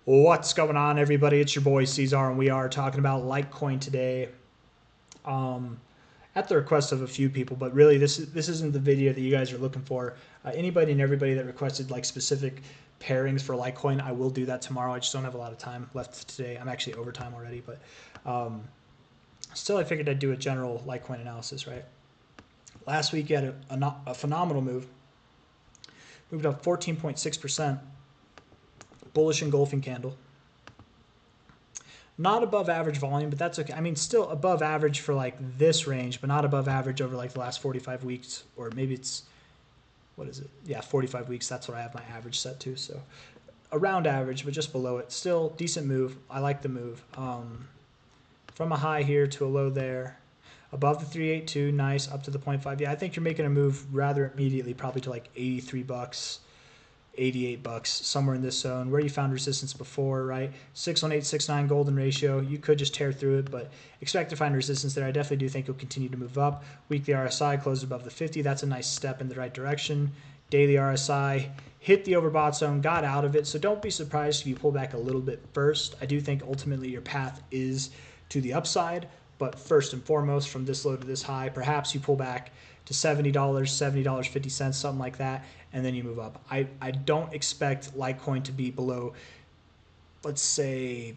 What's going on, everybody? It's your boy C-Zar, and we are talking about Litecoin today. At the request of a few people, but really this isn't the video that you guys are looking for. Anybody and everybody that requested like specific pairings for Litecoin, I will do that tomorrow. I just don't have a lot of time left today. I'm actually overtime already, but still, I figured I'd do a general Litecoin analysis. Right. Last week you had a phenomenal move. Moved up 14.6%. Bullish engulfing candle. Not above average volume, but that's okay. I mean, still above average for like this range, but not above average over like the last 45 weeks, or maybe it's, what is it? Yeah, 45 weeks. That's what I have my average set to. So around average, but just below it. Still decent move. I like the move. From a high here to a low there. Above the 382, nice. Up to the 0.5. Yeah, I think you're making a move rather immediately, probably to like 83 bucks. 88 bucks, somewhere in this zone where you found resistance before, right? 61869 golden ratio. You could just tear through it, but expect to find resistance there. I definitely do think it'll continue to move up. Weekly RSI closed above the 50. That's a nice step in the right direction. Daily RSI hit the overbought zone, got out of it. So don't be surprised if you pull back a little bit first. I do think ultimately your path is to the upside, but first and foremost, from this low to this high, perhaps you pull back to $70, $70.50, something like that, and then you move up. I don't expect Litecoin to be below, let's say,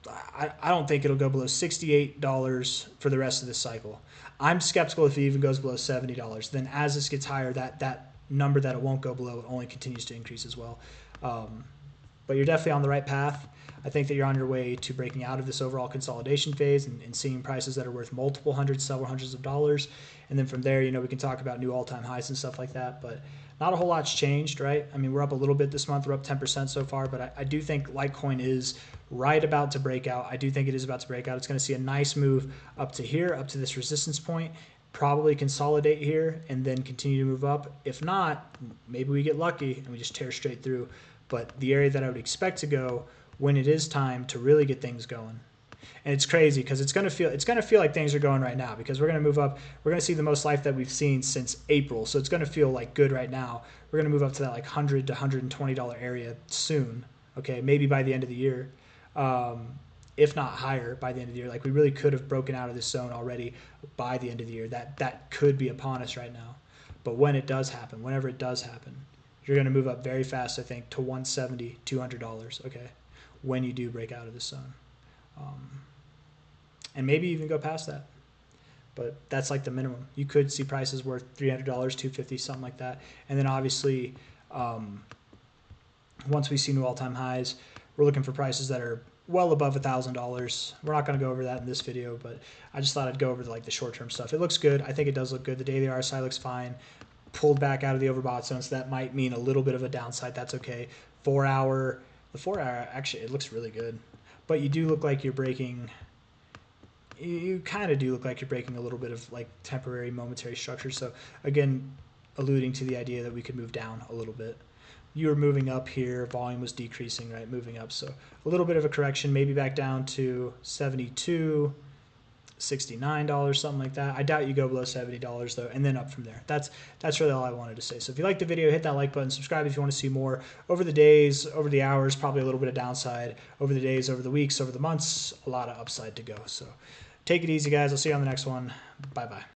I don't think it'll go below $68 for the rest of this cycle. I'm skeptical if it even goes below $70. Then as this gets higher, that number that it won't go below only continues to increase as well. But you're definitely on the right path. I think that you're on your way to breaking out of this overall consolidation phase and seeing prices that are worth multiple hundreds, several hundreds of dollars. And then from there, we can talk about new all-time highs and stuff like that. But not a whole lot's changed, right? I mean, we're up a little bit this month. We're up 10% so far. But I do think Litecoin is right about to break out. I do think it is about to break out. It's going to see a nice move up to here, up to this resistance point. Probably consolidate here and then continue to move up. If not, maybe we get lucky and we just tear straight through. But the area that I would expect to go when it is time to really get things going. And it's crazy because it's gonna feel like things are going right now, because we're gonna move up. We're gonna see the most life that we've seen since April. So it's gonna feel like good right now. We're gonna move up to that like $100 to $120 area soon. Okay, maybe by the end of the year. If not higher by the end of the year. Like we really could have broken out of this zone already by the end of the year. That could be upon us right now. But when it does happen, whenever it does happen, you're going to move up very fast, I think, to $170, $200, okay, when you do break out of this zone. And maybe even go past that. But that's like the minimum. You could see prices worth $300, $250, something like that. And then obviously, once we see new all-time highs, we're looking for prices that are well above $1,000. We're not going to go over that in this video, but I just thought I'd go over the short-term stuff. It looks good. I think it does look good. The daily RSI looks fine. Pulled back out of the overbought zone, so that might mean a little bit of a downside. That's okay. The 4 hour, actually, it looks really good. But you do look like you're breaking, you kind of do look like you're breaking a little bit of like temporary, momentary structure. So again, alluding to the idea that we could move down a little bit. You were moving up here, volume was decreasing, right? Moving up. So a little bit of a correction, maybe back down to 72, $69, something like that. I doubt you go below $70 though, and then up from there. That's really all I wanted to say. So if you liked the video, hit that like button, subscribe if you want to see more. Over the days, over the hours, probably a little bit of downside. Over the days, over the weeks, over the months, a lot of upside to go. So take it easy, guys. I'll see you on the next one. Bye-bye.